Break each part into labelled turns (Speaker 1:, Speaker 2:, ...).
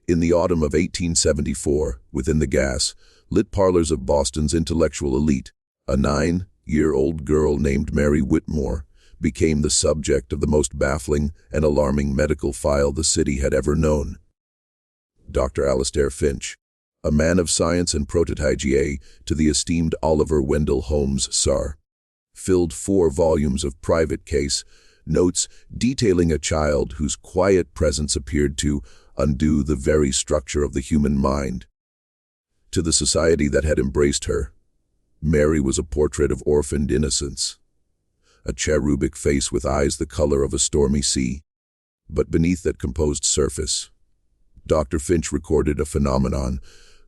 Speaker 1: In the autumn of 1874, within the gas-lit parlors of Boston's intellectual elite, a 9-year-old girl named Mary Whitmore became the subject of the most baffling and alarming medical file the city had ever known. Dr. Alistair Finch, a man of science and protégé to the esteemed Oliver Wendell Holmes Sr, filled 4 volumes of private case notes detailing a child whose quiet presence appeared to undo the very structure of the human mind. To the society that had embraced her, Mary was a portrait of orphaned innocence, a cherubic face with eyes the color of a stormy sea. But beneath that composed surface, Dr. Finch recorded a phenomenon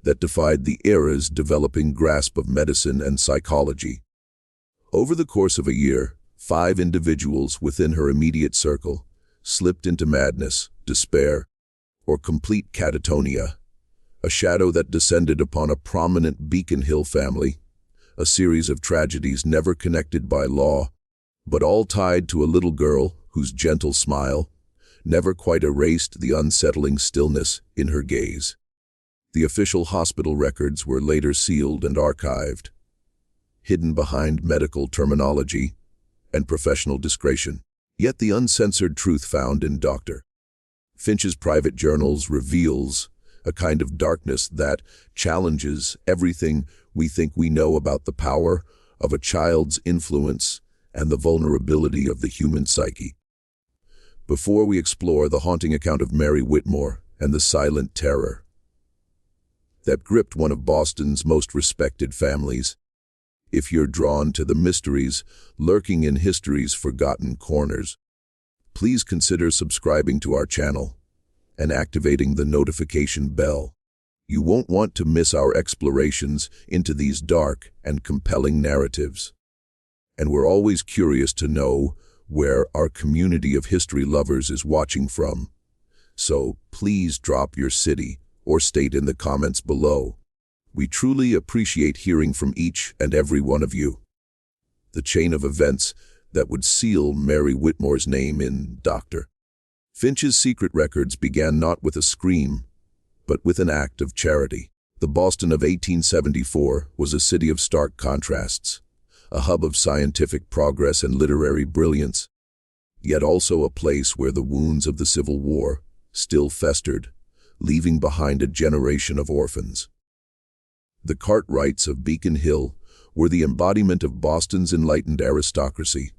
Speaker 1: that defied the era's developing grasp of medicine and psychology. Over the course of a year, 5 individuals within her immediate circle slipped into madness, despair, or complete catatonia, a shadow that descended upon a prominent Beacon Hill family, a series of tragedies never connected by law, but all tied to a little girl whose gentle smile never quite erased the unsettling stillness in her gaze. The official hospital records were later sealed and archived, hidden behind medical terminology and professional discretion. Yet the uncensored truth found in Dr. Finch's private journals reveals a kind of darkness that challenges everything we think we know about the power of a child's influence and the vulnerability of the human psyche. Before we explore the haunting account of Mary Whitmore and the silent terror that gripped one of Boston's most respected families, if you're drawn to the mysteries lurking in history's forgotten corners, please consider subscribing to our channel and activating the notification bell. You won't want to miss our explorations into these dark and compelling narratives. And we're always curious to know where our community of history lovers is watching from. So please drop your city or state in the comments below. We truly appreciate hearing from each and every one of you. The chain of events that would seal Mary Whitmore's name in Dr. Finch's secret records began not with a scream, but with an act of charity. The Boston of 1874 was a city of stark contrasts, a hub of scientific progress and literary brilliance, yet also a place where the wounds of the Civil War still festered, leaving behind a generation of orphans. The Cartwrights of Beacon Hill were the embodiment of Boston's enlightened aristocracy.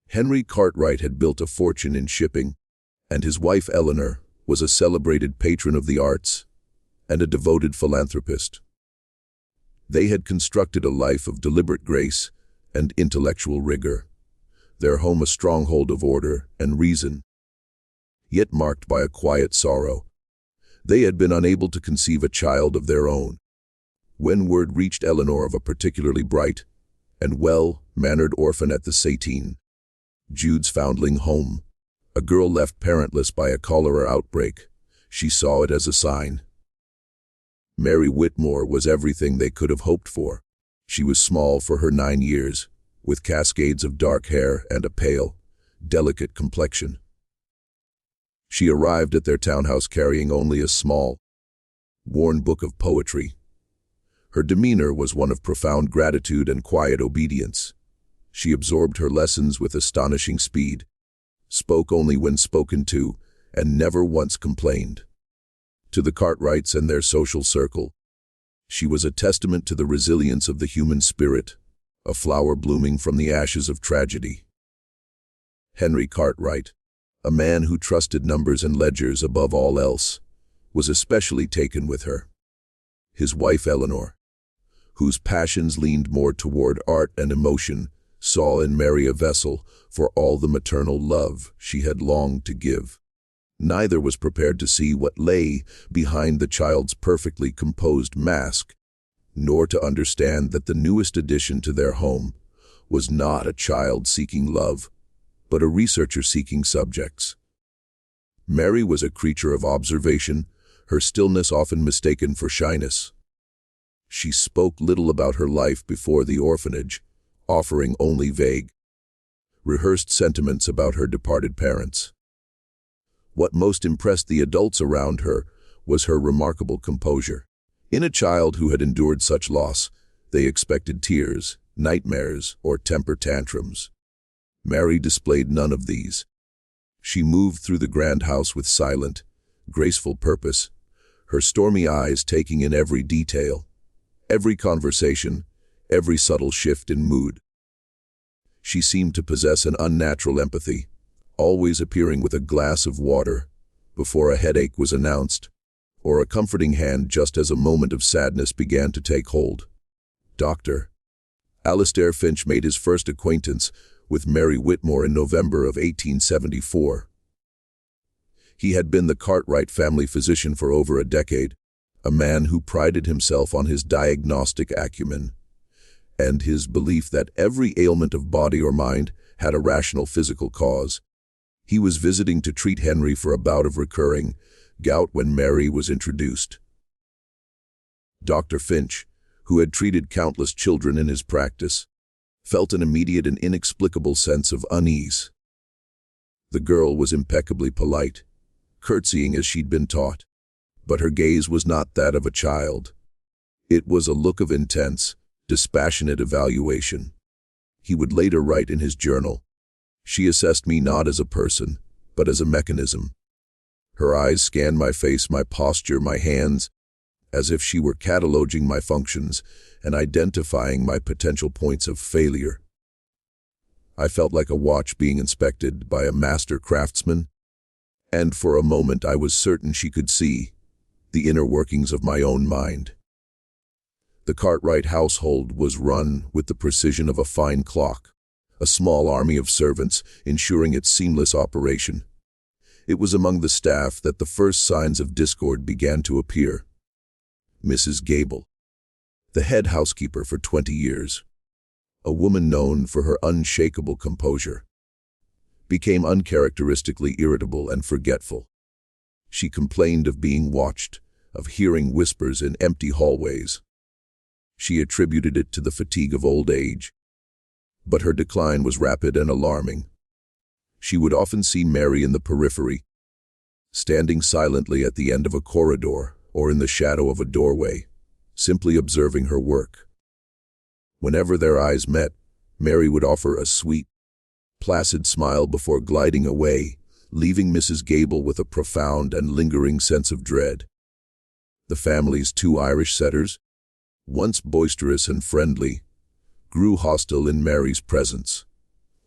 Speaker 1: Henry Cartwright had built a fortune in shipping, and his wife Eleanor was a celebrated patron of the arts and a devoted philanthropist. They had constructed a life of deliberate grace and intellectual rigor, their home a stronghold of order and reason, yet marked by a quiet sorrow. They had been unable to conceive a child of their own. When word reached Eleanor of a particularly bright and well-mannered orphan at the St. Jude's foundling home, a girl left parentless by a cholera outbreak, she saw it as a sign. Mary Whitmore was everything they could have hoped for. She was small for her 9 years, with cascades of dark hair and a pale, delicate complexion. She arrived at their townhouse carrying only a small, worn book of poetry. Her demeanor was one of profound gratitude and quiet obedience. She absorbed her lessons with astonishing speed, spoke only when spoken to, and never once complained. To the Cartwrights and their social circle, she was a testament to the resilience of the human spirit, a flower blooming from the ashes of tragedy. Henry Cartwright, a man who trusted numbers and ledgers above all else, was especially taken with her. His wife Eleanor, whose passions leaned more toward art and emotion, saw in Mary a vessel for all the maternal love she had longed to give. Neither was prepared to see what lay behind the child's perfectly composed mask, nor to understand that the newest addition to their home was not a child seeking love, but a researcher seeking subjects. Mary was a creature of observation, her stillness often mistaken for shyness. She spoke little about her life before the orphanage, offering only vague, rehearsed sentiments about her departed parents. What most impressed the adults around her was her remarkable composure. In a child who had endured such loss, they expected tears, nightmares, or temper tantrums. Mary displayed none of these. She moved through the grand house with silent, graceful purpose, her stormy eyes taking in every detail, every conversation, every subtle shift in mood. She seemed to possess an unnatural empathy, always appearing with a glass of water before a headache was announced, or a comforting hand just as a moment of sadness began to take hold. Dr. Alistair Finch made his first acquaintance with Mary Whitmore in November of 1874. He had been the Cartwright family physician for over a decade, a man who prided himself on his diagnostic acumen and his belief that every ailment of body or mind had a rational physical cause. He was visiting to treat Henry for a bout of recurring gout when Mary was introduced. Dr. Finch, who had treated countless children in his practice, felt an immediate and inexplicable sense of unease. The girl was impeccably polite, curtsying as she'd been taught, but her gaze was not that of a child. It was a look of intense, dispassionate evaluation. He would later write in his journal, "She assessed me not as a person, but as a mechanism. Her eyes scanned my face, my posture, my hands, as if she were cataloging my functions and identifying my potential points of failure. I felt like a watch being inspected by a master craftsman, and for a moment I was certain she could see the inner workings of my own mind." The Cartwright household was run with the precision of a fine clock, a small army of servants ensuring its seamless operation. It was among the staff that the first signs of discord began to appear. Mrs. Gable, the head housekeeper for 20 years, a woman known for her unshakable composure, became uncharacteristically irritable and forgetful. She complained of being watched, of hearing whispers in empty hallways. She attributed it to the fatigue of old age, but her decline was rapid and alarming. She would often see Mary in the periphery, standing silently at the end of a corridor or in the shadow of a doorway, simply observing her work. Whenever their eyes met, Mary would offer a sweet, placid smile before gliding away, leaving Mrs. Gable with a profound and lingering sense of dread. The family's two Irish setters, once boisterous and friendly, grew hostile in Mary's presence.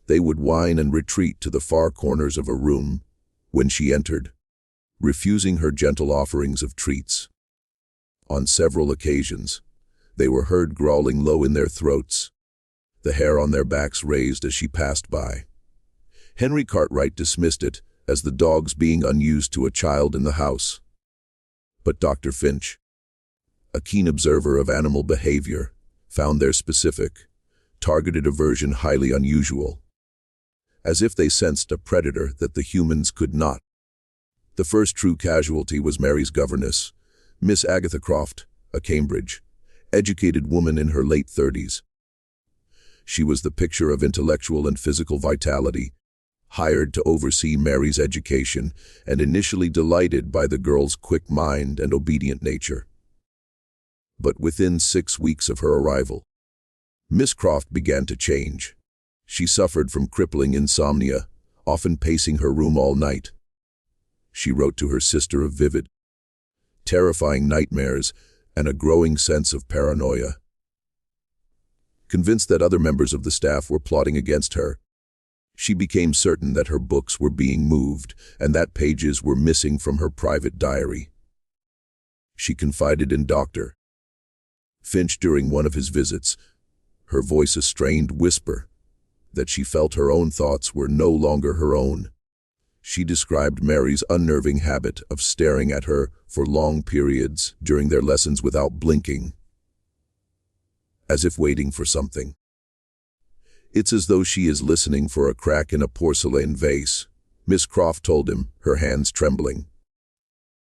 Speaker 1: They would whine and retreat to the far corners of a room when she entered, refusing her gentle offerings of treats. On several occasions, they were heard growling low in their throats, the hair on their backs raised as she passed by. Henry Cartwright dismissed it as the dogs being unused to a child in the house. But Dr. Finch, a keen observer of animal behavior, found their specific, targeted aversion highly unusual, as if they sensed a predator that the humans could not. The first true casualty was Mary's governess, Miss Agatha Croft, a Cambridge, educated woman in her late 30s. She was the picture of intellectual and physical vitality, hired to oversee Mary's education and initially delighted by the girl's quick mind and obedient nature. But within 6 weeks of her arrival, Miss Croft began to change. She suffered from crippling insomnia, often pacing her room all night. She wrote to her sister of vivid, terrifying nightmares and a growing sense of paranoia. Convinced that other members of the staff were plotting against her, she became certain that her books were being moved and that pages were missing from her private diary. She confided in Dr. Finch during one of his visits, her voice a strained whisper, that she felt her own thoughts were no longer her own. She described Mary's unnerving habit of staring at her for long periods during their lessons without blinking, as if waiting for something. "It's as though she is listening for a crack in a porcelain vase," Miss Croft told him, her hands trembling.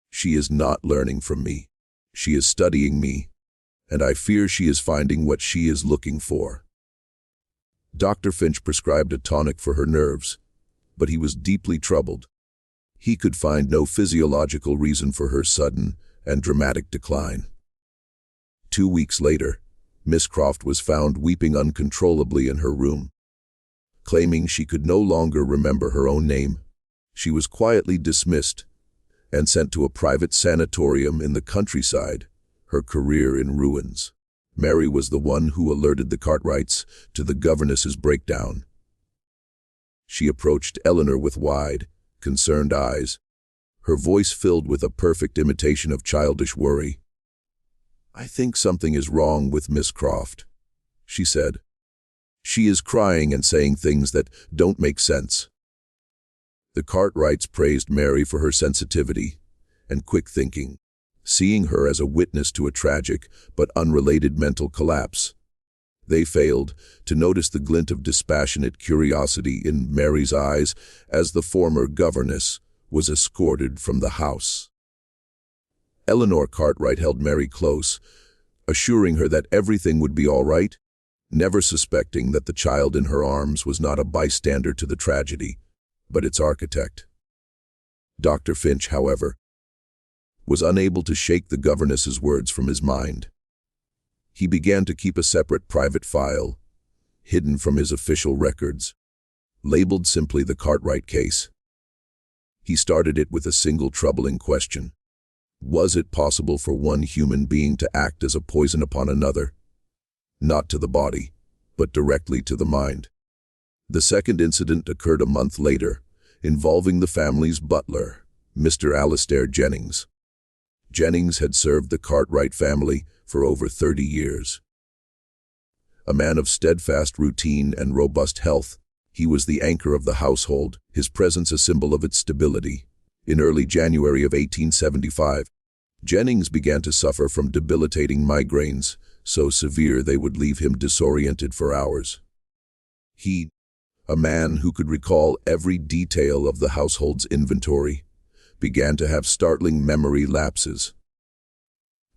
Speaker 1: "She is not learning from me. She is studying me, and I fear she is finding what she is looking for." Dr. Finch prescribed a tonic for her nerves, but he was deeply troubled. He could find no physiological reason for her sudden and dramatic decline. 2 weeks later, Miss Croft was found weeping uncontrollably in her room. Claiming she could no longer remember her own name, she was quietly dismissed and sent to a private sanatorium in the countryside, her career in ruins. Mary was the one who alerted the Cartwrights to the governess's breakdown. She approached Eleanor with wide, concerned eyes, her voice filled with a perfect imitation of childish worry. "I think something is wrong with Miss Croft," she said. "She is crying and saying things that don't make sense." The Cartwrights praised Mary for her sensitivity and quick thinking, seeing her as a witness to a tragic but unrelated mental collapse. They failed to notice the glint of dispassionate curiosity in Mary's eyes as the former governess was escorted from the house. Eleanor Cartwright held Mary close, assuring her that everything would be all right, never suspecting that the child in her arms was not a bystander to the tragedy, but its architect. Dr. Finch, however, was unable to shake the governess's words from his mind. He began to keep a separate private file, hidden from his official records, labeled simply the Cartwright case. He started it with a single troubling question. Was it possible for one human being to act as a poison upon another? Not to the body, but directly to the mind. The second incident occurred a month later, involving the family's butler, Mr. Alistair Jennings. Jennings had served the Cartwright family for over 30 years. A man of steadfast routine and robust health, he was the anchor of the household, his presence a symbol of its stability. In early January of 1875, Jennings began to suffer from debilitating migraines, so severe they would leave him disoriented for hours. He, a man who could recall every detail of the household's inventory, began to have startling memory lapses.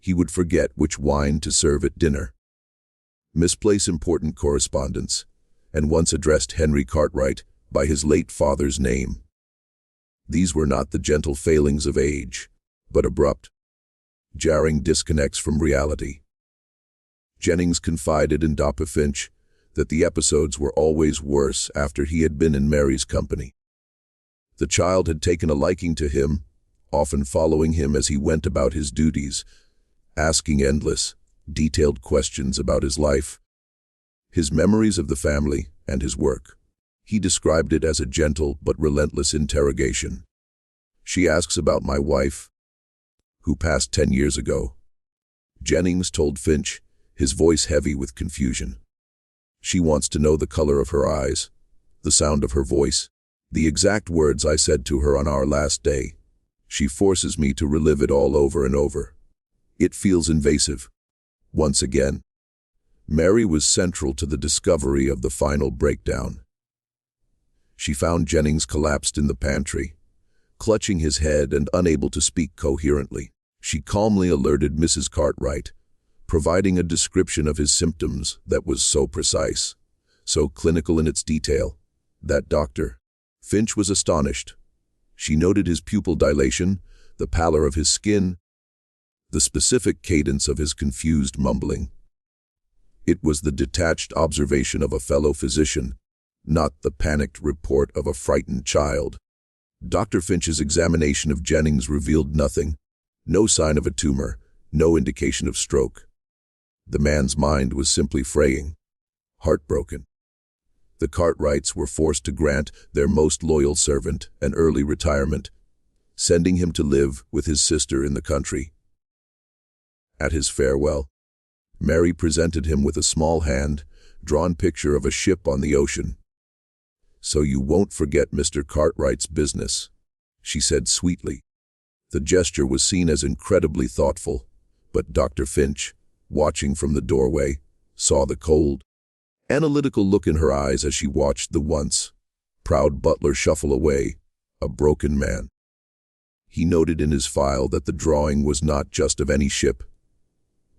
Speaker 1: He would forget which wine to serve at dinner, misplace important correspondence, and once addressed Henry Cartwright by his late father's name. These were not the gentle failings of age, but abrupt, jarring disconnects from reality. Jennings confided in Dr. Finch that the episodes were always worse after he had been in Mary's company. The child had taken a liking to him, often following him as he went about his duties, asking endless, detailed questions about his life, his memories of the family, and his work. He described it as a gentle but relentless interrogation. "She asks about my wife, who passed 10 years ago," Jennings told Finch, his voice heavy with confusion. "She wants to know the color of her eyes, the sound of her voice, the exact words I said to her on our last day. She forces me to relive it all over and over. It feels invasive." Once again, Mary was central to the discovery of the final breakdown. She found Jennings collapsed in the pantry, clutching his head and unable to speak coherently. She calmly alerted Mrs. Cartwright, providing a description of his symptoms that was so precise, so clinical in its detail, that Dr. Finch was astonished. She noted his pupil dilation, the pallor of his skin, the specific cadence of his confused mumbling. It was the detached observation of a fellow physician, not the panicked report of a frightened child. Dr. Finch's examination of Jennings revealed nothing, no sign of a tumor, no indication of stroke. The man's mind was simply fraying, heartbroken. The Cartwrights were forced to grant their most loyal servant an early retirement, sending him to live with his sister in the country. At his farewell, Mary presented him with a small hand-drawn picture of a ship on the ocean. "So you won't forget Mr. Cartwright's business," she said sweetly. The gesture was seen as incredibly thoughtful, but Dr. Finch, watching from the doorway, saw the cold, analytical look in her eyes as she watched the once proud butler shuffle away, a broken man. He noted in his file that the drawing was not just of any ship,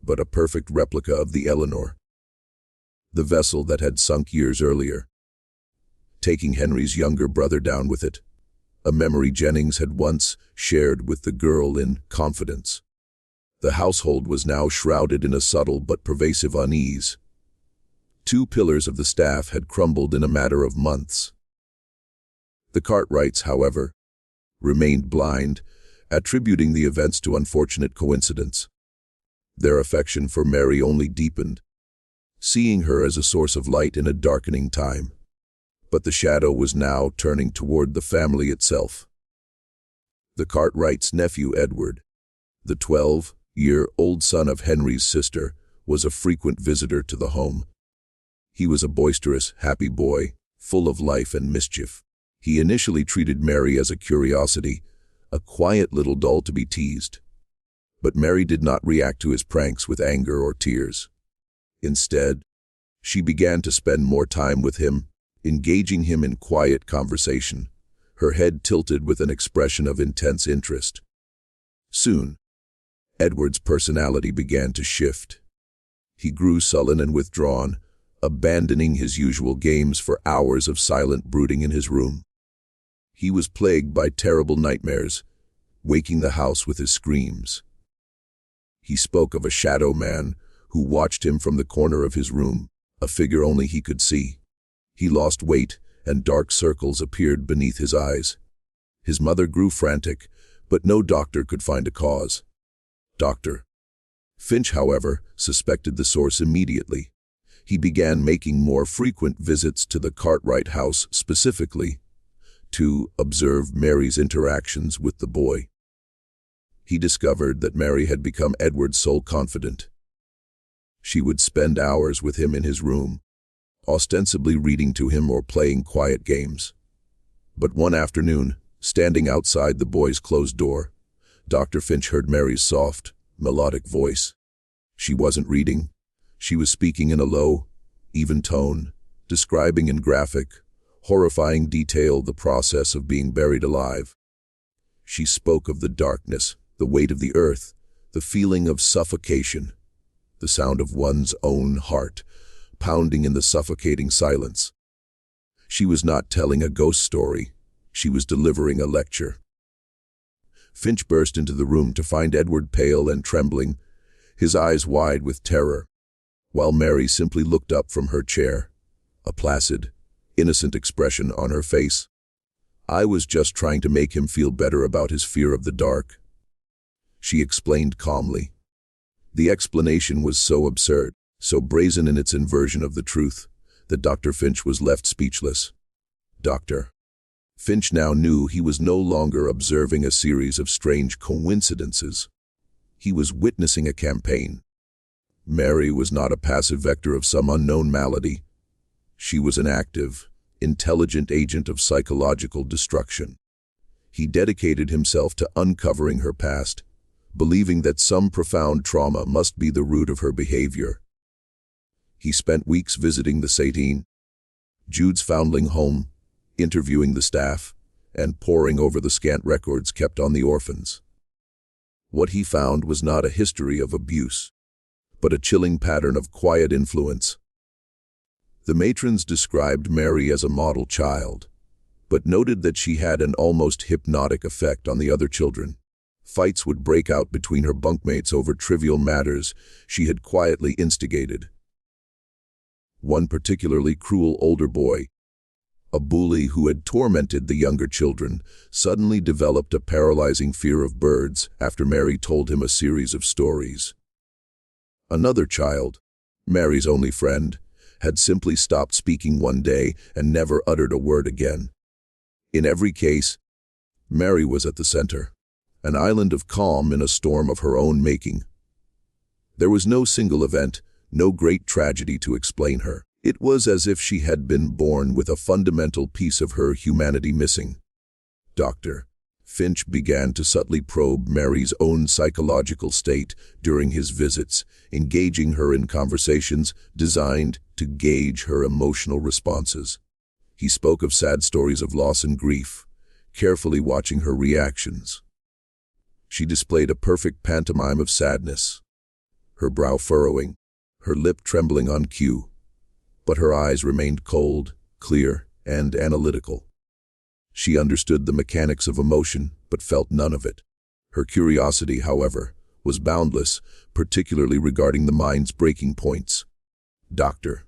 Speaker 1: but a perfect replica of the Eleanor, the vessel that had sunk years earlier, taking Henry's younger brother down with it. a memory Jennings had once shared with the girl in confidence. The household was now shrouded in a subtle but pervasive unease. 2 pillars of the staff had crumbled in a matter of months. The Cartwrights, however, remained blind, attributing the events to unfortunate coincidence. Their affection for Mary only deepened, seeing her as a source of light in a darkening time. But the shadow was now turning toward the family itself. The Cartwrights' nephew Edward, the 12-year-old son of Henry's sister, was a frequent visitor to the home. He was a boisterous, happy boy, full of life and mischief. He initially treated Mary as a curiosity, a quiet little doll to be teased. But Mary did not react to his pranks with anger or tears. Instead, she began to spend more time with him, engaging him in quiet conversation, her head tilted with an expression of intense interest. Soon, Edward's personality began to shift. He grew sullen and withdrawn, abandoning his usual games for hours of silent brooding in his room. He was plagued by terrible nightmares, waking the house with his screams. He spoke of a shadow man who watched him from the corner of his room, a figure only he could see. He lost weight, and dark circles appeared beneath his eyes. His mother grew frantic, but no doctor could find a cause. Dr. Finch, however, suspected the source immediately. He began making more frequent visits to the Cartwright house specifically to observe Mary's interactions with the boy. He discovered that Mary had become Edward's sole confidant. She would spend hours with him in his room, ostensibly reading to him or playing quiet games. But one afternoon, standing outside the boy's closed door, Dr. Finch heard Mary's soft, melodic voice. She wasn't reading. She was speaking in a low, even tone, describing in graphic, horrifying detail the process of being buried alive. She spoke of the darkness, the weight of the earth, the feeling of suffocation, the sound of one's own heart pounding in the suffocating silence. She was not telling a ghost story. She was delivering a lecture. Finch burst into the room to find Edward pale and trembling, his eyes wide with terror, while Mary simply looked up from her chair, a placid, innocent expression on her face. "I was just trying to make him feel better about his fear of the dark," she explained calmly. The explanation was so absurd, so brazen in its inversion of the truth, that Dr. Finch was left speechless. Dr. Finch now knew he was no longer observing a series of strange coincidences. He was witnessing a campaign. Mary was not a passive vector of some unknown malady. She was an active, intelligent agent of psychological destruction. He dedicated himself to uncovering her past, believing that some profound trauma must be the root of her behavior. He spent weeks visiting the St. Jude's foundling home, interviewing the staff, and poring over the scant records kept on the orphans. What he found was not a history of abuse, but a chilling pattern of quiet influence. The matrons described Mary as a model child, but noted that she had an almost hypnotic effect on the other children. Fights would break out between her bunkmates over trivial matters she had quietly instigated. One particularly cruel older boy, a bully who had tormented the younger children, suddenly developed a paralyzing fear of birds after Mary told him a series of stories. Another child, Mary's only friend, had simply stopped speaking one day and never uttered a word again. In every case, Mary was at the center, an island of calm in a storm of her own making. There was no single event, no great tragedy to explain her. It was as if she had been born with a fundamental piece of her humanity missing. Dr. Finch began to subtly probe Mary's own psychological state during his visits, engaging her in conversations designed to gauge her emotional responses. He spoke of sad stories of loss and grief, carefully watching her reactions. She displayed a perfect pantomime of sadness, her brow furrowing, her lip trembling on cue, but her eyes remained cold, clear, and analytical. She understood the mechanics of emotion, but felt none of it. Her curiosity, however, was boundless, particularly regarding the mind's breaking points. "Doctor,"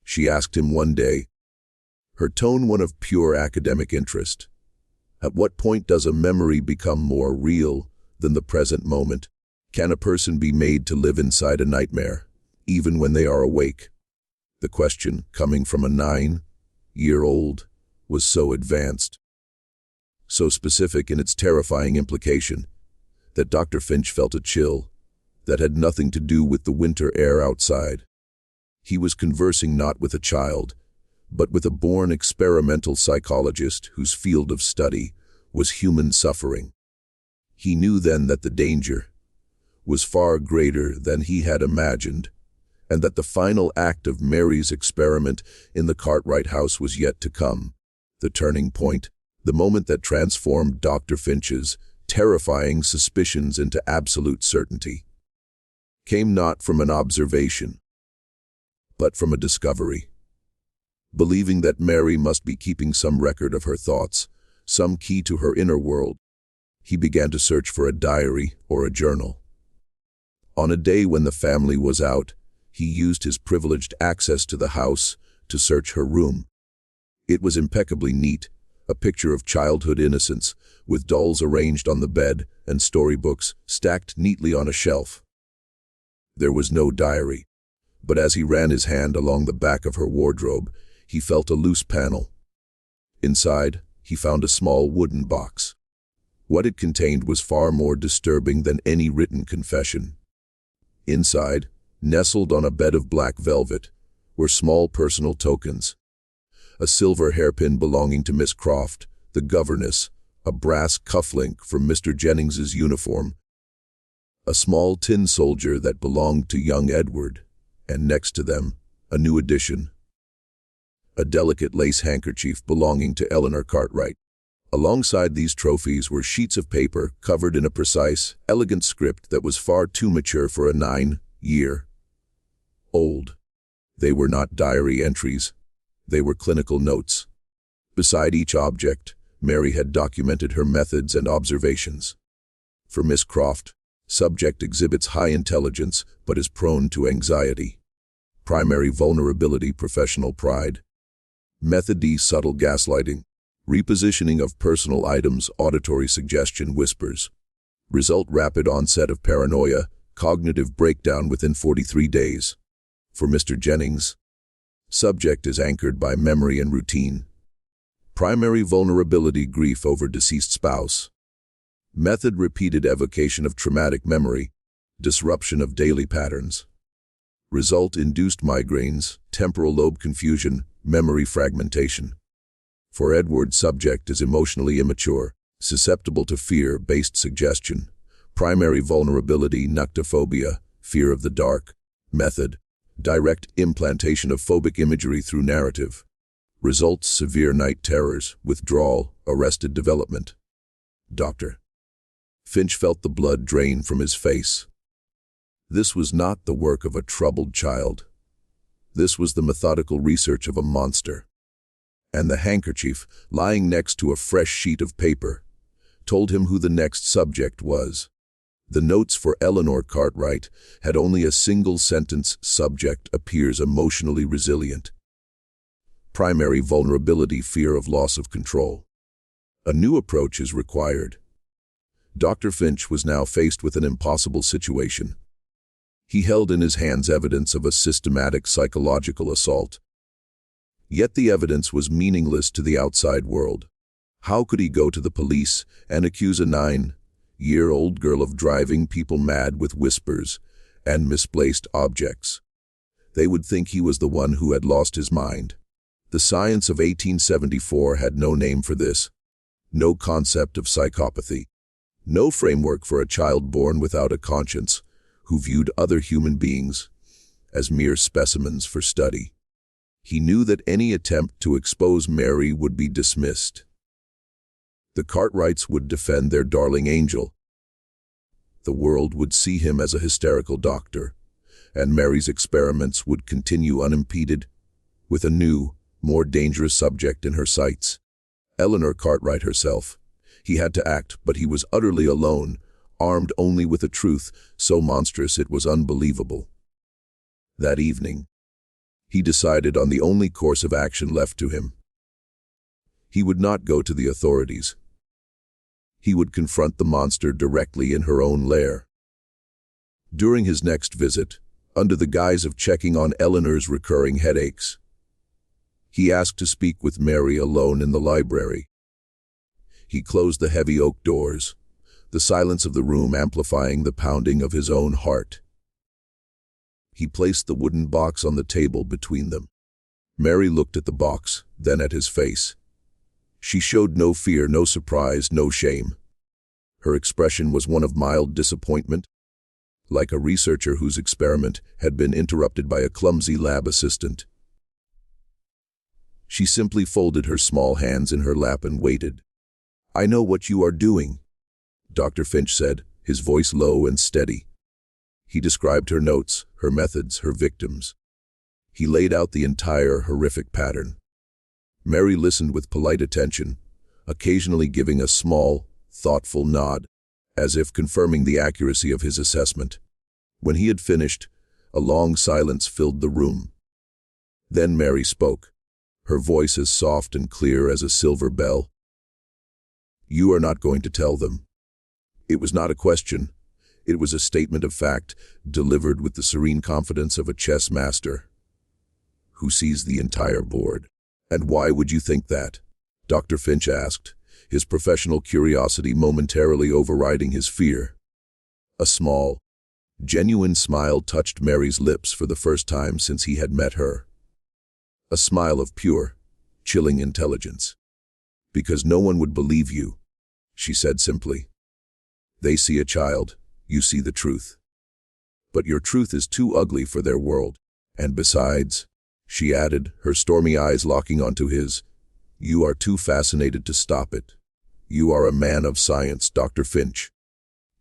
Speaker 1: she asked him one day, her tone one of pure academic interest, "at what point does a memory become more real than the present moment? Can a person be made to live inside a nightmare, even when they are awake?" The question, coming from a 9-year-old, was so advanced, so specific in its terrifying implication, that Dr. Finch felt a chill that had nothing to do with the winter air outside. He was conversing not with a child, but with a born experimental psychologist whose field of study was human suffering. He knew then that the danger was far greater than he had imagined, and that the final act of Mary's experiment in the Cartwright house was yet to come. The turning point, the moment that transformed Dr. Finch's terrifying suspicions into absolute certainty, came not from an observation, but from a discovery. Believing that Mary must be keeping some record of her thoughts, some key to her inner world, he began to search for a diary or a journal. On a day when the family was out, he used his privileged access to the house to search her room. It was impeccably neat, a picture of childhood innocence, with dolls arranged on the bed and storybooks stacked neatly on a shelf. There was no diary, but as he ran his hand along the back of her wardrobe, he felt a loose panel. Inside, he found a small wooden box. What it contained was far more disturbing than any written confession. Inside, nestled on a bed of black velvet, were small personal tokens. A silver hairpin belonging to Miss Croft, the governess, a brass cufflink from Mr. Jennings's uniform, a small tin soldier that belonged to young Edward, and next to them, a new addition, a delicate lace handkerchief belonging to Eleanor Cartwright. Alongside these trophies were sheets of paper covered in a precise, elegant script that was far too mature for a 9-year-old. They were not diary entries. They were clinical notes. Beside each object, Mary had documented her methods and observations. For Miss Croft, subject exhibits high intelligence but is prone to anxiety. Primary vulnerability, professional pride. Method D, subtle gaslighting. Repositioning of personal items, auditory suggestion, whispers. Result, rapid onset of paranoia, cognitive breakdown within 43 days. For Mr. Jennings, subject is anchored by memory and routine. Primary vulnerability, grief over deceased spouse. Method, repeated evocation of traumatic memory, disruption of daily patterns. Result, induced migraines, temporal lobe confusion, memory fragmentation. For Edward, subject is emotionally immature, susceptible to fear-based suggestion. Primary vulnerability, nyctophobia, fear of the dark. Method, direct implantation of phobic imagery through narrative. Results, severe night terrors, withdrawal, arrested development. Dr. Finch felt the blood drain from his face. This was not the work of a troubled child. This was the methodical research of a monster. And the handkerchief, lying next to a fresh sheet of paper, told him who the next subject was. The notes for Eleanor Cartwright had only a single sentence: subject appears emotionally resilient. Primary vulnerability, fear of loss of control. A new approach is required. Dr. Finch was now faced with an impossible situation. He held in his hands evidence of a systematic psychological assault. Yet the evidence was meaningless to the outside world. How could he go to the police and accuse a 9-year-old girl of driving people mad with whispers and misplaced objects? They would think he was the one who had lost his mind. The science of 1874 had no name for this, no concept of psychopathy, no framework for a child born without a conscience, who viewed other human beings as mere specimens for study. He knew that any attempt to expose Mary would be dismissed. The Cartwrights would defend their darling angel. The world would see him as a hysterical doctor, and Mary's experiments would continue unimpeded, with a new, more dangerous subject in her sights. Eleanor Cartwright herself. He had to act, but he was utterly alone, armed only with a truth so monstrous it was unbelievable. That evening, he decided on the only course of action left to him. He would not go to the authorities. He would confront the monster directly in her own lair. During his next visit, under the guise of checking on Eleanor's recurring headaches, he asked to speak with Mary alone in the library. He closed the heavy oak doors, the silence of the room amplifying the pounding of his own heart. He placed the wooden box on the table between them. Mary looked at the box, then at his face. She showed no fear, no surprise, no shame. Her expression was one of mild disappointment, like a researcher whose experiment had been interrupted by a clumsy lab assistant. She simply folded her small hands in her lap and waited. "I know what you are doing," Dr. Finch said, his voice low and steady. He described her notes, her methods, her victims. He laid out the entire horrific pattern. Mary listened with polite attention, occasionally giving a small, thoughtful nod, as if confirming the accuracy of his assessment. When he had finished, a long silence filled the room. Then Mary spoke, her voice as soft and clear as a silver bell. "You are not going to tell them." It was not a question. It was a statement of fact, delivered with the serene confidence of a chess master who sees the entire board. "And why would you think that?" Dr. Finch asked, his professional curiosity momentarily overriding his fear. A small, genuine smile touched Mary's lips for the first time since he had met her. A smile of pure, chilling intelligence. "Because no one would believe you," she said simply. "They see a child, you see the truth. But your truth is too ugly for their world. And besides," she added, her stormy eyes locking onto his, "you are too fascinated to stop it. You are a man of science, Dr. Finch.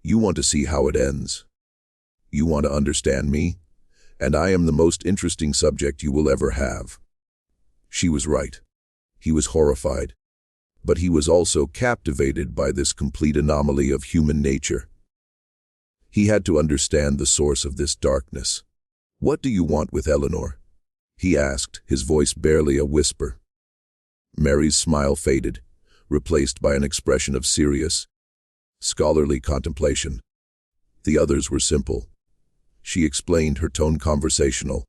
Speaker 1: You want to see how it ends. You want to understand me, and I am the most interesting subject you will ever have." She was right. He was horrified. But he was also captivated by this complete anomaly of human nature. He had to understand the source of this darkness. "What do you want with Eleanor?" he asked, his voice barely a whisper. Mary's smile faded, replaced by an expression of serious, scholarly contemplation. The others were simple. She explained, her tone conversational.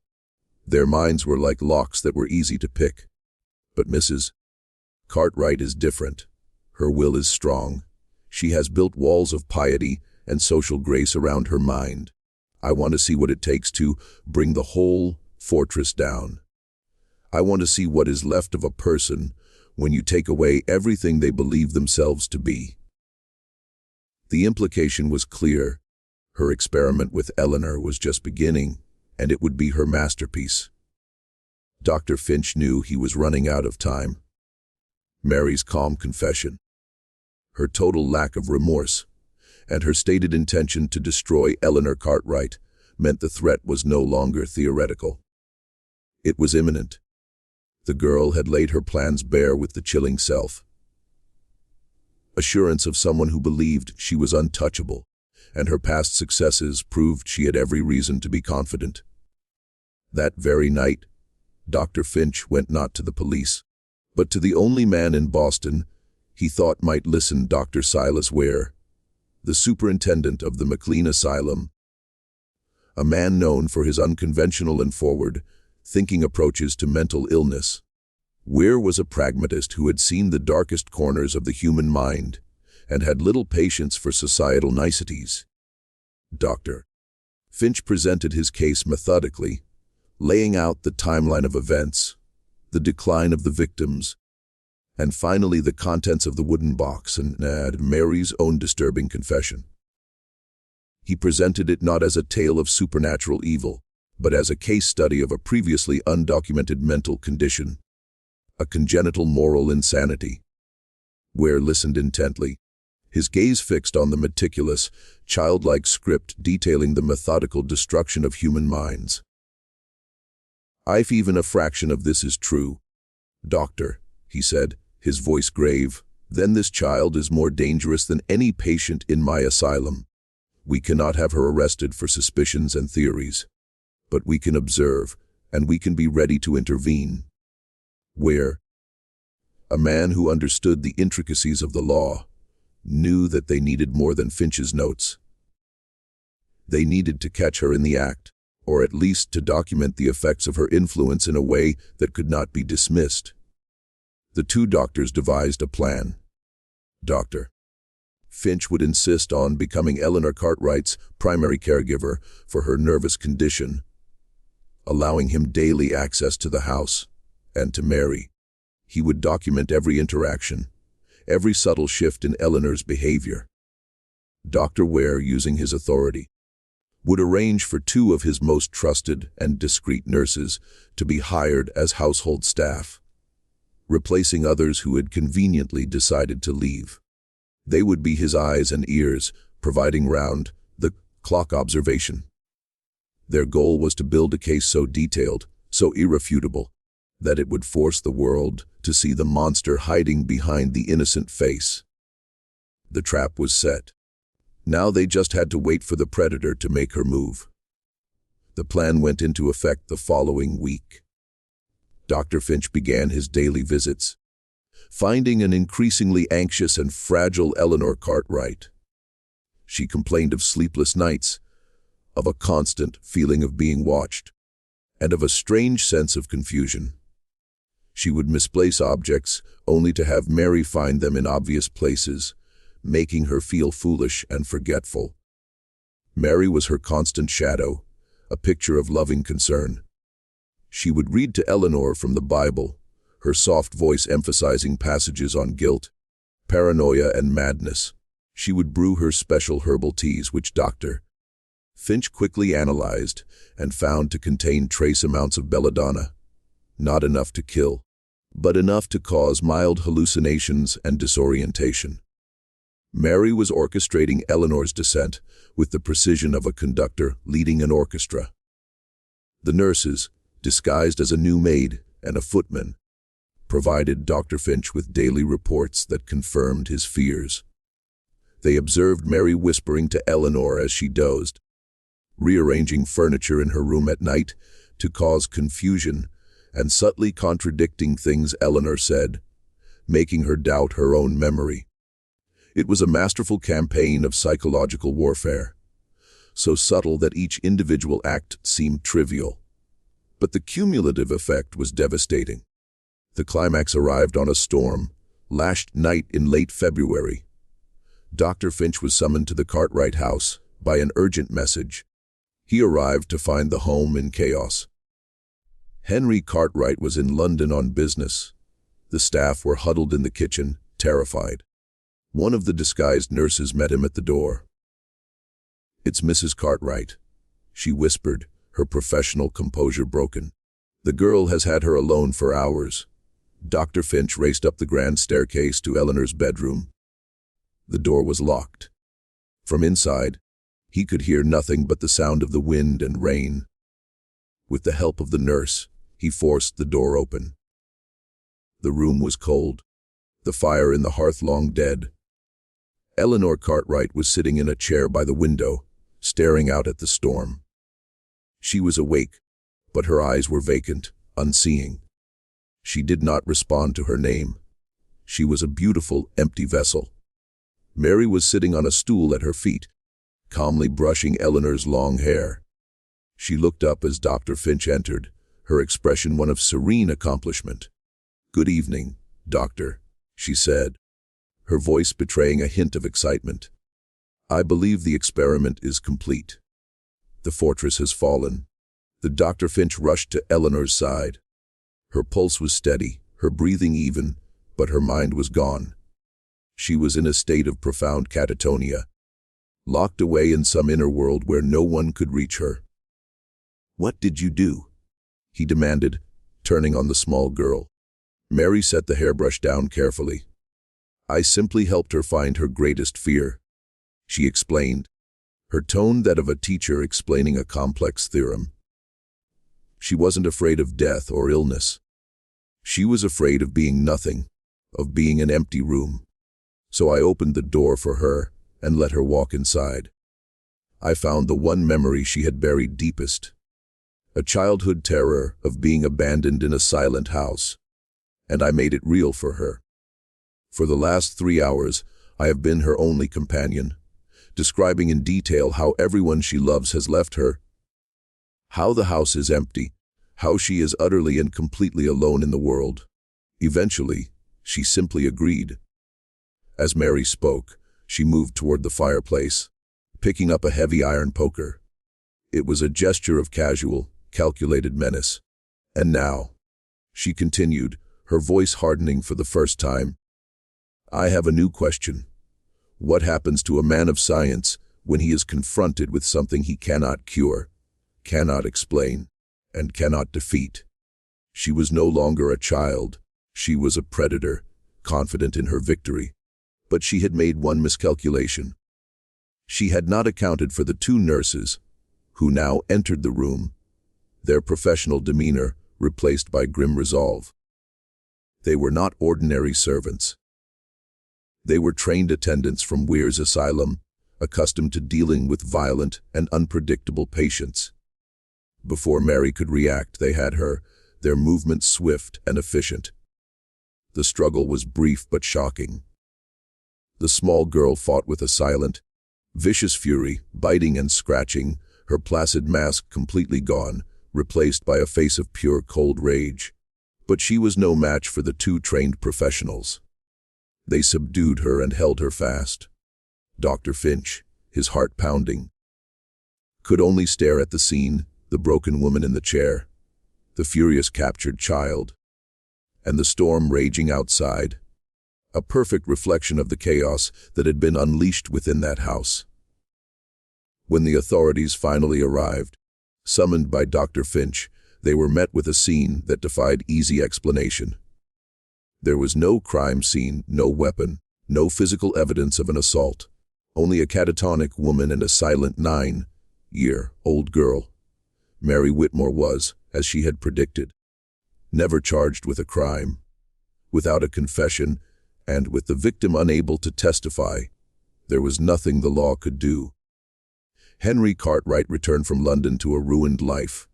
Speaker 1: Their minds were like locks that were easy to pick. "But Mrs. Cartwright is different. Her will is strong. She has built walls of piety and social grace around her mind. I want to see what it takes to bring the whole fortress down. I want to see what is left of a person when you take away everything they believe themselves to be." The implication was clear. Her experiment with Eleanor was just beginning, and it would be her masterpiece. Dr. Finch knew he was running out of time. Mary's calm confession, her total lack of remorse, and her stated intention to destroy Eleanor Cartwright meant the threat was no longer theoretical. It was imminent. The girl had laid her plans bare with the chilling self-assurance of someone who believed she was untouchable, and her past successes proved she had every reason to be confident. That very night, Dr. Finch went not to the police, but to the only man in Boston he thought might listen, Dr. Silas Ware, the superintendent of the McLean Asylum, a man known for his unconventional and forward-thinking approaches to mental illness. Ware was a pragmatist who had seen the darkest corners of the human mind and had little patience for societal niceties. Dr. Finch presented his case methodically, laying out the timeline of events, the decline of the victims, and finally the contents of the wooden box and Mary's own disturbing confession. He presented it not as a tale of supernatural evil, but as a case study of a previously undocumented mental condition, a congenital moral insanity. Ware listened intently, his gaze fixed on the meticulous, childlike script detailing the methodical destruction of human minds. "If even a fraction of this is true, Doctor," he said, his voice grave. "Then this child is more dangerous than any patient in my asylum. We cannot have her arrested for suspicions and theories. But we can observe, and we can be ready to intervene." Where? A man who understood the intricacies of the law knew that they needed more than Finch's notes. They needed to catch her in the act, or at least to document the effects of her influence in a way that could not be dismissed. The two doctors devised a plan. Dr. Finch would insist on becoming Eleanor Cartwright's primary caregiver for her nervous condition, allowing him daily access to the house and to Mary. He would document every interaction, every subtle shift in Eleanor's behavior. Dr. Ware, using his authority, would arrange for two of his most trusted and discreet nurses to be hired as household staff, replacing others who had conveniently decided to leave. They would be his eyes and ears, providing round-the-clock observation. Their goal was to build a case so detailed, so irrefutable, that it would force the world to see the monster hiding behind the innocent face. The trap was set. Now they just had to wait for the predator to make her move. The plan went into effect the following week. Dr. Finch began his daily visits, finding an increasingly anxious and fragile Eleanor Cartwright. She complained of sleepless nights, of a constant feeling of being watched, and of a strange sense of confusion. She would misplace objects only to have Mary find them in obvious places, making her feel foolish and forgetful. Mary was her constant shadow, a picture of loving concern. She would read to Eleanor from the Bible, her soft voice emphasizing passages on guilt, paranoia, and madness. She would brew her special herbal teas, which Dr. Finch quickly analyzed and found to contain trace amounts of belladonna, not enough to kill, but enough to cause mild hallucinations and disorientation. Mary was orchestrating Eleanor's descent with the precision of a conductor leading an orchestra. The nurses, disguised as a new maid and a footman, provided Dr. Finch with daily reports that confirmed his fears. They observed Mary whispering to Eleanor as she dozed, rearranging furniture in her room at night to cause confusion, and subtly contradicting things Eleanor said, making her doubt her own memory. It was a masterful campaign of psychological warfare, so subtle that each individual act seemed trivial. But the cumulative effect was devastating. The climax arrived on a storm-lashed night in late February. Dr. Finch was summoned to the Cartwright house by an urgent message. He arrived to find the home in chaos. Henry Cartwright was in London on business. The staff were huddled in the kitchen, terrified. One of the disguised nurses met him at the door. "It's Mrs. Cartwright," she whispered, her professional composure broken. "The girl has had her alone for hours." Dr. Finch raced up the grand staircase to Eleanor's bedroom. The door was locked. From inside, he could hear nothing but the sound of the wind and rain. With the help of the nurse, he forced the door open. The room was cold, the fire in the hearth long dead. Eleanor Cartwright was sitting in a chair by the window, staring out at the storm. She was awake, but her eyes were vacant, unseeing. She did not respond to her name. She was a beautiful, empty vessel. Mary was sitting on a stool at her feet, calmly brushing Eleanor's long hair. She looked up as Dr. Finch entered, her expression one of serene accomplishment. "Good evening, Doctor," she said, her voice betraying a hint of excitement. "I believe the experiment is complete. The fortress has fallen." The Dr. Finch rushed to Eleanor's side. Her pulse was steady, her breathing even, but her mind was gone. She was in a state of profound catatonia, locked away in some inner world where no one could reach her. "What did you do?" he demanded, turning on the small girl. Mary set the hairbrush down carefully. "I simply helped her find her greatest fear," she explained, her tone that of a teacher explaining a complex theorem. She wasn't afraid of death or illness. She was afraid of being nothing, of being an empty room. So I opened the door for her and let her walk inside. I found the one memory she had buried deepest, a childhood terror of being abandoned in a silent house, and I made it real for her. For the last 3 hours, I have been her only companion, describing in detail how everyone she loves has left her, how the house is empty, how she is utterly and completely alone in the world. Eventually, she simply agreed. As Mary spoke, she moved toward the fireplace, picking up a heavy iron poker. It was a gesture of casual, calculated menace. And now, she continued, her voice hardening for the first time, I have a new question. What happens to a man of science when he is confronted with something he cannot cure, cannot explain, and cannot defeat? She was no longer a child. She was a predator, confident in her victory. But she had made one miscalculation. She had not accounted for the 2 nurses, who now entered the room, their professional demeanor replaced by grim resolve. They were not ordinary servants. They were trained attendants from Weir's Asylum, accustomed to dealing with violent and unpredictable patients. Before Mary could react, they had her, their movements swift and efficient. The struggle was brief but shocking. The small girl fought with a silent, vicious fury, biting and scratching, her placid mask completely gone, replaced by a face of pure cold rage. But she was no match for the 2 trained professionals. They subdued her and held her fast. Dr. Finch, his heart pounding, could only stare at the scene, the broken woman in the chair, the furious captured child, and the storm raging outside, a perfect reflection of the chaos that had been unleashed within that house. When the authorities finally arrived, summoned by Dr. Finch, they were met with a scene that defied easy explanation. There was no crime scene, no weapon, no physical evidence of an assault, only a catatonic woman and a silent 9-year-old girl. Mary Whitmore was, as she had predicted, never charged with a crime. Without a confession, and with the victim unable to testify, there was nothing the law could do. Henry Cartwright returned from London to a ruined life.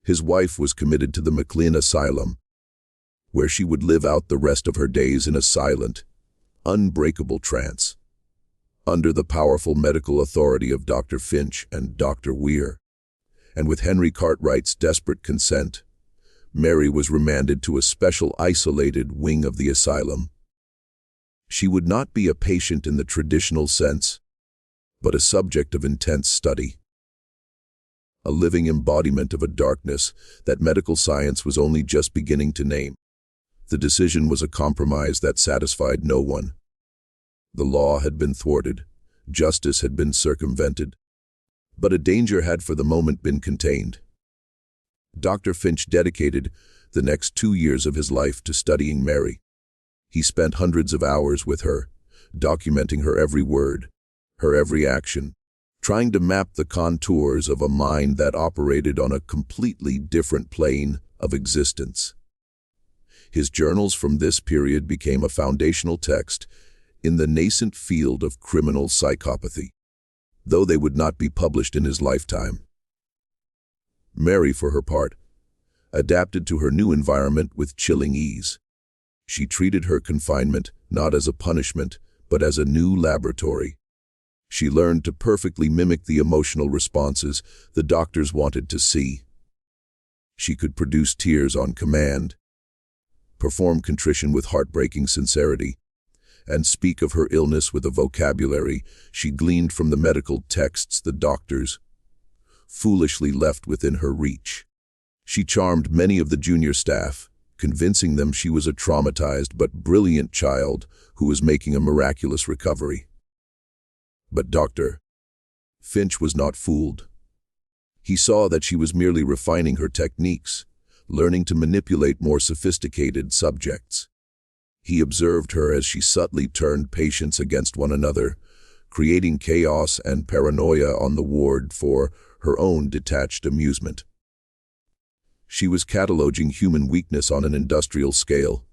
Speaker 1: His wife was committed to the McLean Asylum, where she would live out the rest of her days in a silent, unbreakable trance, under the powerful medical authority of Dr. Finch and Dr. Weir. And with Henry Cartwright's desperate consent, Mary was remanded to a special isolated wing of the asylum. She would not be a patient in the traditional sense, but a subject of intense study, a living embodiment of a darkness that medical science was only just beginning to name. The decision was a compromise that satisfied no one. The law had been thwarted, justice had been circumvented, but a danger had for the moment been contained. Dr. Finch dedicated the next 2 years of his life to studying Mary. He spent hundreds of hours with her, documenting her every word, her every action, trying to map the contours of a mind that operated on a completely different plane of existence. His journals from this period became a foundational text in the nascent field of criminal psychopathy, though they would not be published in his lifetime. Mary, for her part, adapted to her new environment with chilling ease. She treated her confinement not as a punishment, but as a new laboratory. She learned to perfectly mimic the emotional responses the doctors wanted to see. She could produce tears on command, perform contrition with heartbreaking sincerity, and speak of her illness with a vocabulary she gleaned from the medical texts the doctors foolishly left within her reach. She charmed many of the junior staff, convincing them she was a traumatized but brilliant child who was making a miraculous recovery. But Dr. Finch was not fooled. He saw that she was merely refining her techniques, learning to manipulate more sophisticated subjects. He observed her as she subtly turned patients against one another, creating chaos and paranoia on the ward for her own detached amusement. She was cataloging human weakness on an industrial scale,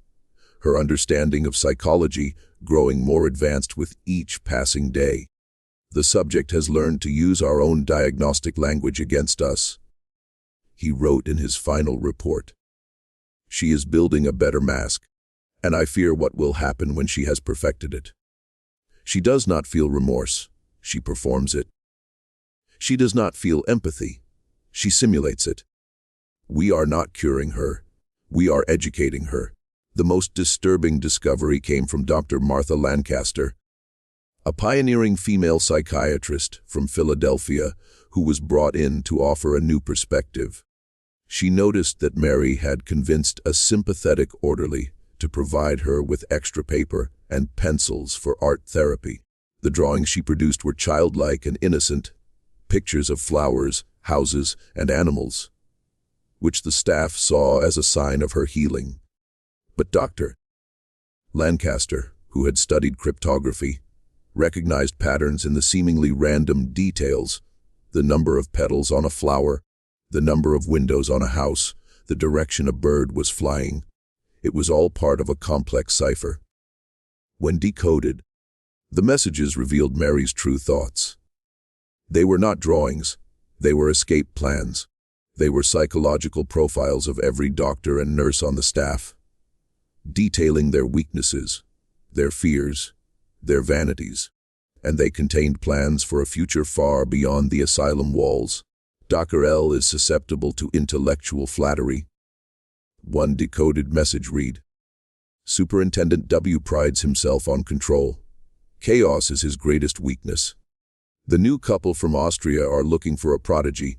Speaker 1: her understanding of psychology growing more advanced with each passing day. The subject has learned to use our own diagnostic language against us. He wrote in his final report, "She is building a better mask, and I fear what will happen when she has perfected it. She does not feel remorse, she performs it. She does not feel empathy, she simulates it. We are not curing her, we are educating her." The most disturbing discovery came from Dr. Martha Lancaster, a pioneering female psychiatrist from Philadelphia who was brought in to offer a new perspective. She noticed that Mary had convinced a sympathetic orderly to provide her with extra paper and pencils for art therapy. The drawings she produced were childlike and innocent, pictures of flowers, houses, and animals, which the staff saw as a sign of her healing. But Dr. Lancaster, who had studied cryptography, recognized patterns in the seemingly random details: the number of petals on a flower, the number of windows on a house, the direction a bird was flying. It was all part of a complex cipher. When decoded, the messages revealed Mary's true thoughts. They were not drawings, they were escape plans. They were psychological profiles of every doctor and nurse on the staff, detailing their weaknesses, their fears, their vanities, and they contained plans for a future far beyond the asylum walls. Dr. L is susceptible to intellectual flattery. One decoded message read, "Superintendent W prides himself on control. Chaos is his greatest weakness. The new couple from Austria are looking for a protégé,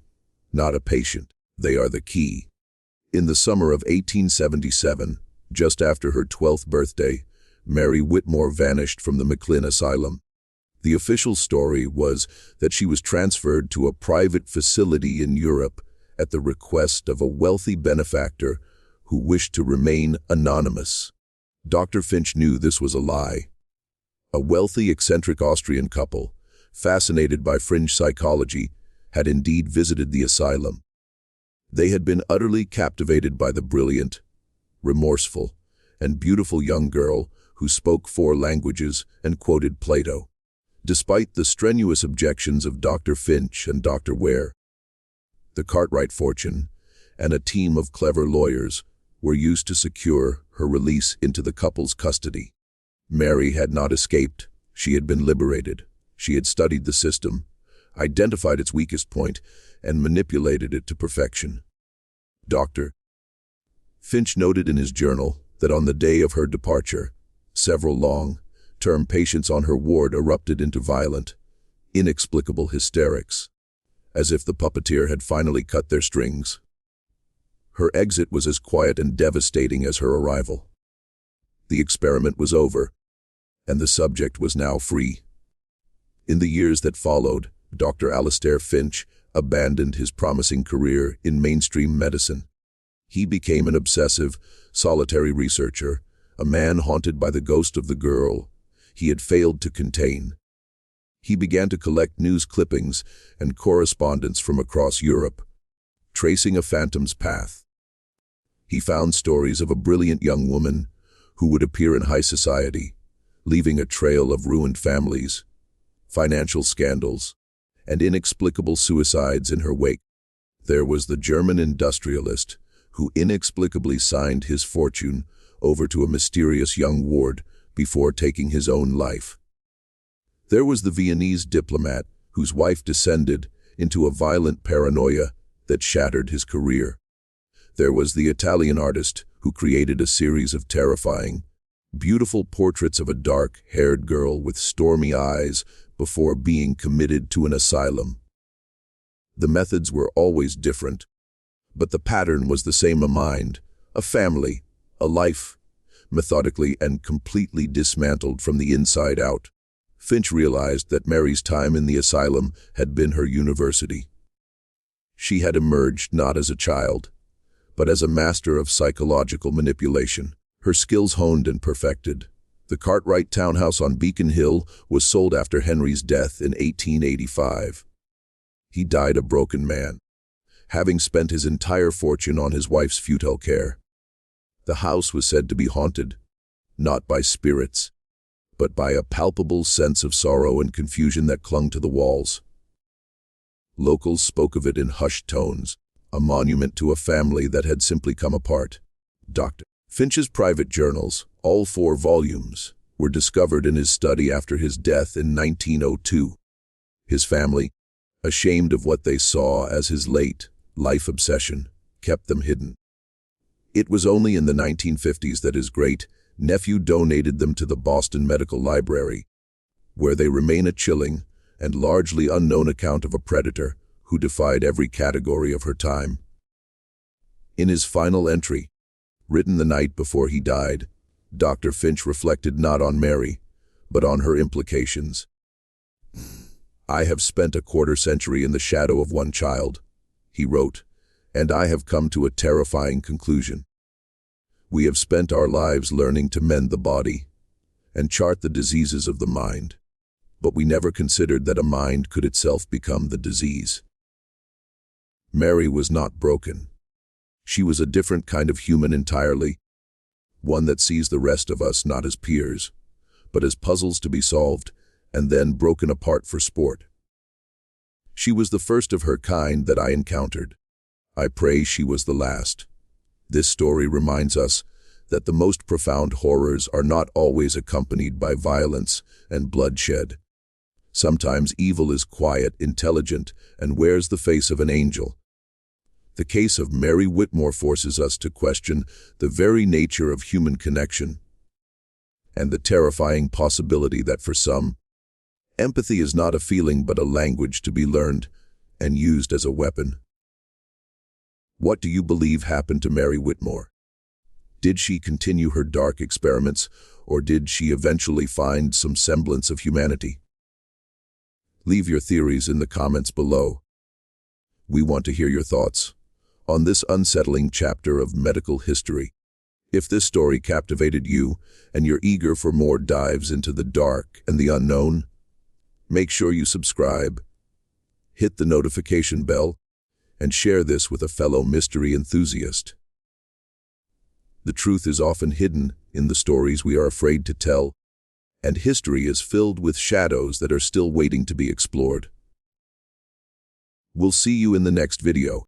Speaker 1: not a patient. They are the key." In the summer of 1877, just after her 12th birthday, Mary Whitmore vanished from the McLean Asylum. The official story was that she was transferred to a private facility in Europe at the request of a wealthy benefactor who wished to remain anonymous. Dr. Finch knew this was a lie. A wealthy, eccentric Austrian couple, fascinated by fringe psychology, had indeed visited the asylum. They had been utterly captivated by the brilliant, remorseful, and beautiful young girl who spoke 4 languages and quoted Plato. Despite the strenuous objections of Dr. Finch and Dr. Ware, the Cartwright fortune, and a team of clever lawyers were used to secure her release into the couple's custody. Mary had not escaped. She had been liberated. She had studied the system, identified its weakest point, and manipulated it to perfection. Dr. Finch noted in his journal that on the day of her departure, several long-term patients on her ward erupted into violent, inexplicable hysterics, as if the puppeteer had finally cut their strings. Her exit was as quiet and devastating as her arrival. The experiment was over, and the subject was now free. In the years that followed, Dr. Alistair Finch abandoned his promising career in mainstream medicine. He became an obsessive, solitary researcher, a man haunted by the ghost of the girl he had failed to contain. He began to collect news clippings and correspondence from across Europe, tracing a phantom's path. He found stories of a brilliant young woman who would appear in high society, leaving a trail of ruined families, financial scandals, and inexplicable suicides in her wake. There was the German industrialist who inexplicably signed his fortune over to a mysterious young ward before taking his own life. There was the Viennese diplomat whose wife descended into a violent paranoia that shattered his career. There was the Italian artist who created a series of terrifying, beautiful portraits of a dark-haired girl with stormy eyes before being committed to an asylum. The methods were always different, but the pattern was the same: a mind, a family, a life, methodically and completely dismantled from the inside out. Finch realized that Mary's time in the asylum had been her university. She had emerged not as a child, but as a master of psychological manipulation, her skills honed and perfected. The Cartwright townhouse on Beacon Hill was sold after Henry's death in 1885. He died a broken man, having spent his entire fortune on his wife's futile care. The house was said to be haunted, not by spirits, but by a palpable sense of sorrow and confusion that clung to the walls. Locals spoke of it in hushed tones, a monument to a family that had simply come apart. Dr. Finch's private journals, all 4 volumes, were discovered in his study after his death in 1902. His family, ashamed of what they saw as his late life obsession, kept them hidden. It was only in the 1950s that his great-nephew donated them to the Boston Medical Library, where they remain a chilling and largely unknown account of a predator who defied every category of her time. In his final entry, written the night before he died, Dr. Finch reflected not on Mary, but on her implications. "I have spent a quarter-century in the shadow of one child," he wrote, "and I have come to a terrifying conclusion. We have spent our lives learning to mend the body and chart the diseases of the mind, but we never considered that a mind could itself become the disease." Mary was not broken. She was a different kind of human entirely, one that sees the rest of us not as peers, but as puzzles to be solved and then broken apart for sport. She was the first of her kind that I encountered. I pray she was the last. This story reminds us that the most profound horrors are not always accompanied by violence and bloodshed. Sometimes evil is quiet, intelligent, and wears the face of an angel. The case of Mary Whitmore forces us to question the very nature of human connection and the terrifying possibility that for some, empathy is not a feeling but a language to be learned and used as a weapon. What do you believe happened to Mary Whitmore? Did she continue her dark experiments, or did she eventually find some semblance of humanity? Leave your theories in the comments below. We want to hear your thoughts on this unsettling chapter of medical history. If this story captivated you and you're eager for more dives into the dark and the unknown, make sure you subscribe, hit the notification bell, and share this with a fellow mystery enthusiast. The truth is often hidden in the stories we are afraid to tell, and history is filled with shadows that are still waiting to be explored. We'll see you in the next video.